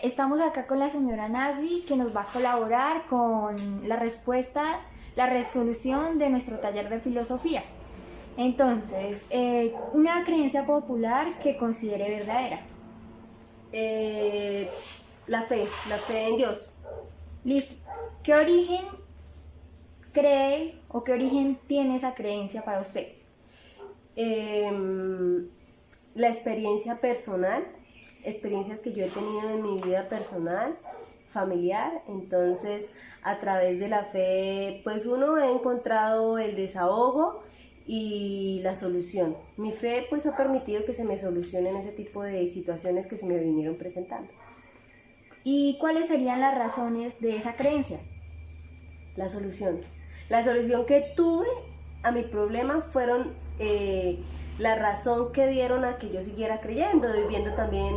Estamos acá con la señora Nazi que nos va a colaborar con la resolución de nuestro taller de filosofía. Entonces, una creencia popular que considere verdadera. Eh, la fe en Dios. Listo. ¿Qué origen cree o qué origen tiene esa creencia para usted? La experiencia personal, experiencias que yo he tenido en mi vida personal, familiar. Entonces, a través de la fe, pues uno ha encontrado el desahogo y la solución. Mi fe pues ha permitido que se me solucionen ese tipo de situaciones que se me vinieron presentando. ¿Y cuáles serían las razones de esa creencia? La solución. La solución que tuve a mi problema fueron la razón que dieron a que yo siguiera creyendo y viendo también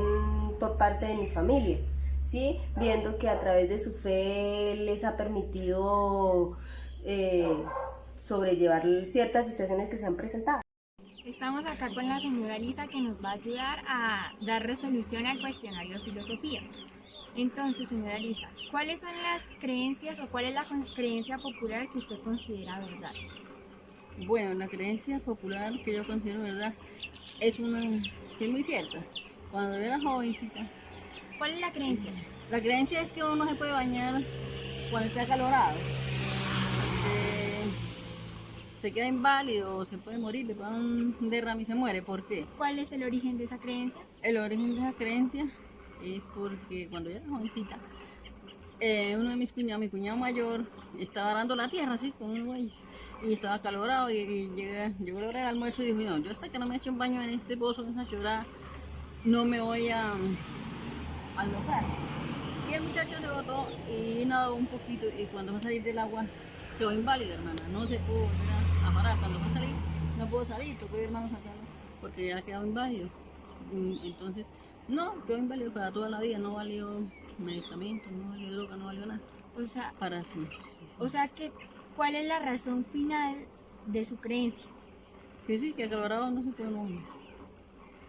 por parte de mi familia, ¿sí? Viendo que a través de su fe les ha permitido sobrellevar ciertas situaciones que se han presentado. Estamos acá con la señora Lisa que nos va a ayudar a dar resolución al cuestionario de filosofía. Entonces, señora Lisa, ¿cuáles son las creencias o cuál es la creencia popular que usted considera verdad? Bueno, la creencia popular que yo considero verdad es una que es muy cierta. Cuando yo era jovencita, ¿Cuál es la creencia? la creencia es que uno no se puede bañar cuando está acalorado. Se queda inválido o se puede morir, le puede dar un derrame y se muere. ¿Por qué? ¿Cuál es el origen de esa creencia? El origen de esa creencia es porque cuando yo era jovencita, uno de mis cuñados, mi cuñado mayor, estaba arando la tierra así con un güey y estaba acalorado y llegó la hora del almuerzo y dijo, no, yo hasta que no me eche un baño en este pozo, en esa chorada, no me voy a almorzar. Y el muchacho se botó y nadó un poquito y cuando fue a salir del agua quedó inválido, hermana, no se pudo volver a parar, cuando fue a salir no pudo salir, tocó ir, hermano sacarlo porque ya quedado inválido. Entonces, no, quedó inválido para toda la vida, no valió medicamentos, no valió droga, no valió nada. O sea, Para sí. que, ¿cuál es la razón final de su creencia? Que sí, que acalorado no se puede morir.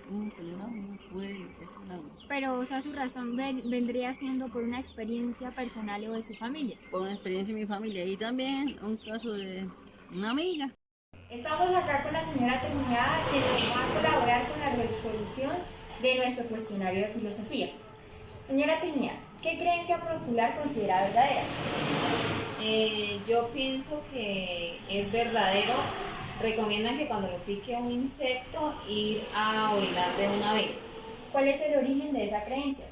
Acalorado no puede hacer nada. Pero, o sea, su razón vendría siendo por una experiencia personal o de su familia. Por una experiencia de mi familia y también un caso de una amiga. Estamos acá con la señora Trinidad que nos va a colaborar con la resolución de nuestro cuestionario de filosofía. Señora Trinidad, ¿qué creencia popular considera verdadera? Yo pienso que es verdadero. Recomiendan que cuando lo pique un insecto ir a orinar de una vez. ¿Cuál es el origen de esa creencia?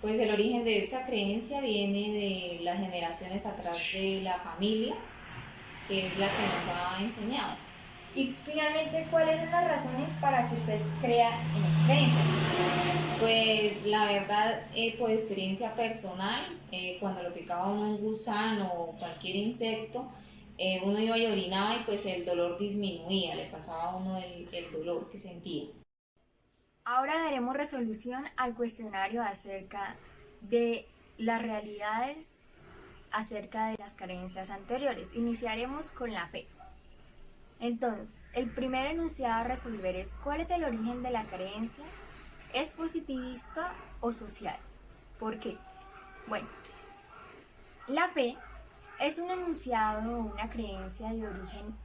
Pues el origen de esa creencia viene de las generaciones atrás de la familia, que es la que nos ha enseñado. Y finalmente, ¿cuáles son las razones para que usted crea en esa creencia? Pues la verdad, por experiencia personal, cuando lo picaba uno un gusano o cualquier insecto, uno iba y orinaba y pues el dolor disminuía, le pasaba a uno el dolor que sentía. Ahora daremos resolución al cuestionario acerca de las realidades acerca de las creencias anteriores. Iniciaremos con la fe. Entonces, el primer enunciado a resolver es ¿cuál es el origen de la creencia? ¿Es positivista o social? ¿Por qué? Bueno, la fe es un enunciado o una creencia de origen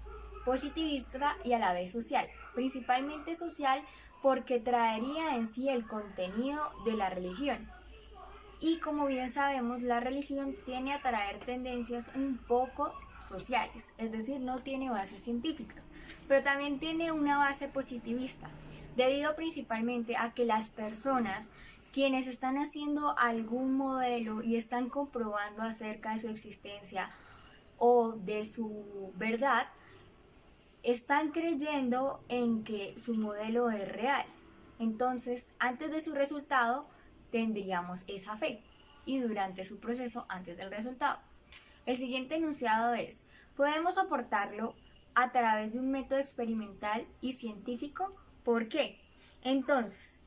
positivista y a la vez social, principalmente social porque traería en sí el contenido de la religión. Y como bien sabemos, la religión tiene a traer tendencias un poco sociales, es decir, no tiene bases científicas, pero también tiene una base positivista, debido principalmente a que las personas quienes están haciendo algún modelo y están comprobando acerca de su existencia o de su verdad, están creyendo en que su modelo es real. Entonces, antes de su resultado, tendríamos esa fe y durante su proceso, antes del resultado. El siguiente enunciado es, podemos aportarlo a través de un método experimental y científico. ¿Por qué? Entonces,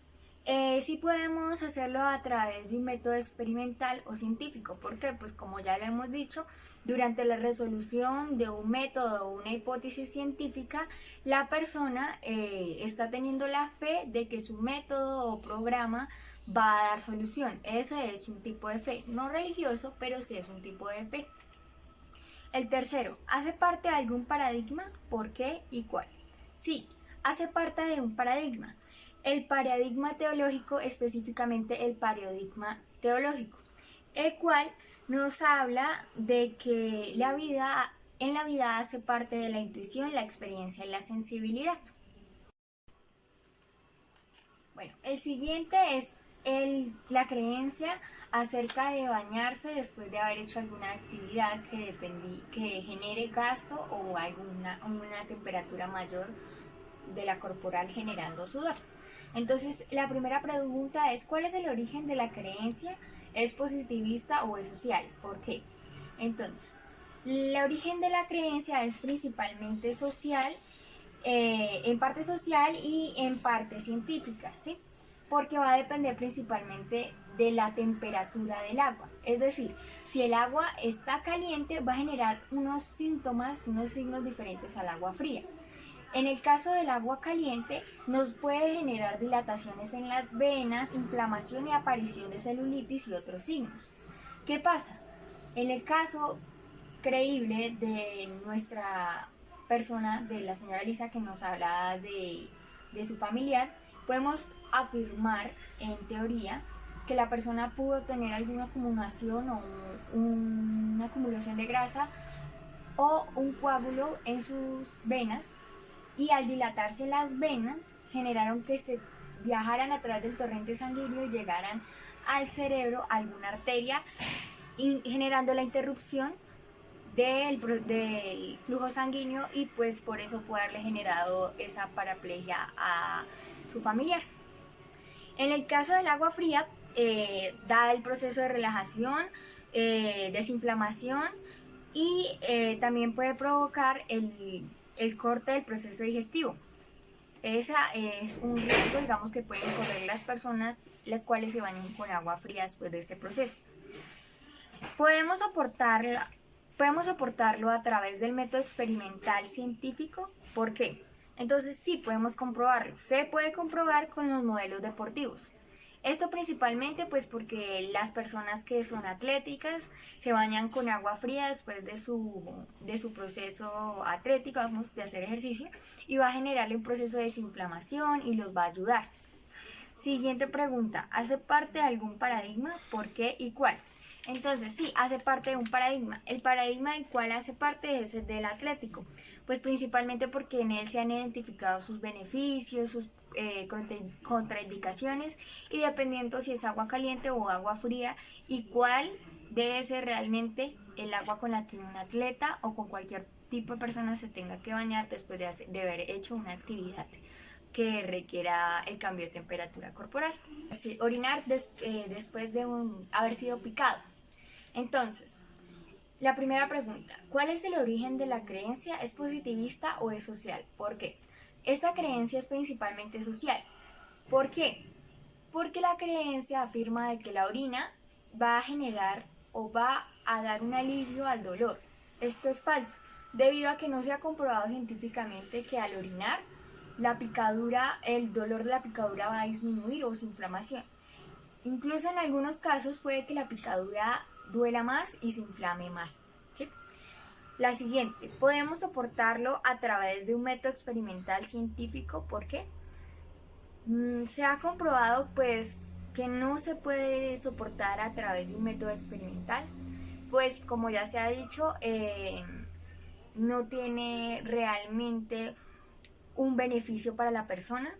Sí podemos hacerlo a través de un método experimental o científico. ¿Por qué? Pues como ya lo hemos dicho, durante la resolución de un método o una hipótesis científica, la persona está teniendo la fe de que su método o programa va a dar solución. Ese es un tipo de fe, no religioso, pero sí es un tipo de fe. El tercero, ¿hace parte de algún paradigma? ¿Por qué y cuál? Sí, hace parte de un paradigma. El paradigma teológico, específicamente el paradigma teológico, el cual nos habla de que en la vida hace parte de la intuición, la experiencia y la sensibilidad. Bueno, el siguiente es la creencia acerca de bañarse después de haber hecho alguna actividad que genere gasto o una temperatura mayor de la corporal generando sudor. Entonces, la primera pregunta es, ¿cuál es el origen de la creencia? ¿Es positivista o es social? ¿Por qué? Entonces, el origen de la creencia es principalmente social, en parte social y en parte científica, ¿sí? Porque va a depender principalmente de la temperatura del agua. Es decir, si el agua está caliente, va a generar unos síntomas, unos signos diferentes al agua fría. En el caso del agua caliente, nos puede generar dilataciones en las venas, inflamación y aparición de celulitis y otros signos. ¿Qué pasa? En el caso creíble de nuestra persona, de la señora Lisa que nos habla de su familiar, podemos afirmar en teoría que la persona pudo tener alguna acumulación o una acumulación de grasa o un coágulo en sus venas, y al dilatarse las venas generaron que se viajaran a través del torrente sanguíneo y llegaran al cerebro, a alguna arteria, generando la interrupción del flujo sanguíneo, y pues por eso puede haberle generado esa paraplegia a su familiar. En el caso del agua fría, da el proceso de relajación, desinflamación, y también puede provocar el corte del proceso digestivo. Esa es un riesgo, digamos, que pueden correr las personas las cuales se bañan con agua fría después de este proceso. Podemos soportarlo a través del método experimental científico. ¿Por qué? Entonces sí, podemos comprobarlo. Se puede comprobar con los modelos deportivos. Esto principalmente pues porque las personas que son atléticas se bañan con agua fría después de su proceso atlético, vamos, de hacer ejercicio, y va a generarle un proceso de desinflamación y los va a ayudar. Siguiente pregunta, ¿hace parte de algún paradigma? ¿Por qué y cuál? Entonces sí, hace parte de un paradigma. El paradigma del cual hace parte es el del atlético, pues principalmente porque en él se han identificado sus beneficios, sus contraindicaciones, y dependiendo si es agua caliente o agua fría, y cuál debe ser realmente el agua con la que un atleta o con cualquier tipo de persona se tenga que bañar después de haber hecho una actividad que requiera el cambio de temperatura corporal. Orinar después de haber sido picado. Entonces, la primera pregunta, ¿cuál es el origen de la creencia? ¿Es positivista o es social? ¿Por qué? Esta creencia es principalmente social. ¿Por qué? Porque la creencia afirma de que la orina va a generar o va a dar un alivio al dolor. Esto es falso, debido a que no se ha comprobado científicamente que al orinar el dolor de la picadura va a disminuir o su inflamación. Incluso en algunos casos puede que la picadura duela más y se inflame más, ¿sí? La siguiente, podemos soportarlo a través de un método experimental científico. ¿Por qué? Se ha comprobado pues que no se puede soportar a través de un método experimental, pues como ya se ha dicho, no tiene realmente un beneficio para la persona.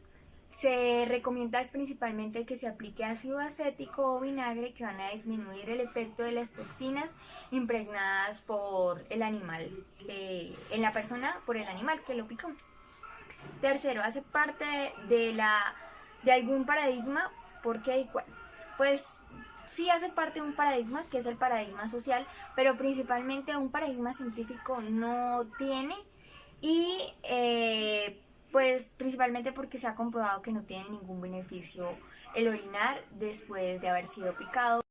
Se recomienda principalmente que se aplique ácido acético o vinagre, que van a disminuir el efecto de las toxinas impregnadas por el animal, en la persona, por el animal que lo picó. Tercero, hace parte de algún paradigma. ¿Por qué y cuál? Pues sí hace parte de un paradigma, que es el paradigma social, pero principalmente un paradigma científico no tiene, y Pues principalmente porque se ha comprobado que no tiene ningún beneficio el orinar después de haber sido picado.